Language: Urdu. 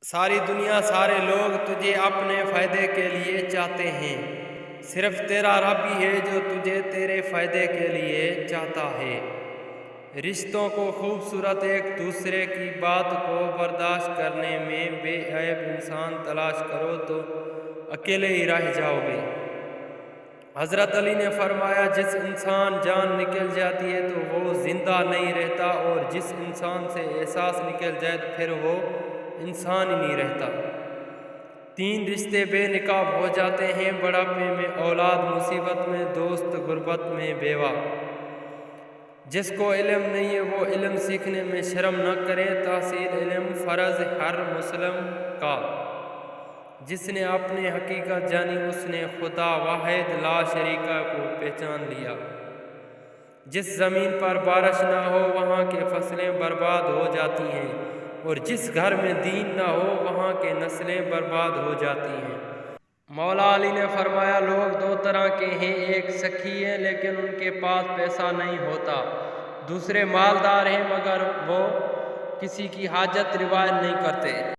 ساری دنیا سارے لوگ تجھے اپنے فائدے کے لیے چاہتے ہیں، صرف تیرا رب ہی ہے جو تجھے تیرے فائدے کے لیے چاہتا ہے۔ رشتوں کو خوبصورت، ایک دوسرے کی بات کو برداشت کرنے میں بے عیب انسان تلاش کرو تو اکیلے ہی رہ جاؤ گے۔ حضرت علی نے فرمایا، جس انسان جان نکل جاتی ہے تو وہ زندہ نہیں رہتا، اور جس انسان سے احساس نکل جائے تو پھر وہ انسان ہی نہیں رہتا۔ 3 رشتے بے نقاب ہو جاتے ہیں: بڑھاپے میں اولاد، مصیبت میں دوست، غربت میں بیوہ۔ جس کو علم نہیں ہے وہ علم سیکھنے میں شرم نہ کرے، تحصیل علم فرض ہر مسلم کا۔ جس نے اپنی حقیقت جانی اس نے خدا واحد لا شریکہ کو پہچان لیا۔ جس زمین پر بارش نہ ہو وہاں کی فصلیں برباد ہو جاتی ہیں، اور جس گھر میں دین نہ ہو وہاں کی نسلیں برباد ہو جاتی ہیں۔ مولا علی نے فرمایا، لوگ 2 طرح کے ہیں: ایک سخی ہیں لیکن ان کے پاس پیسہ نہیں ہوتا، دوسرے مالدار ہیں مگر وہ کسی کی حاجت رعایت نہیں کرتے۔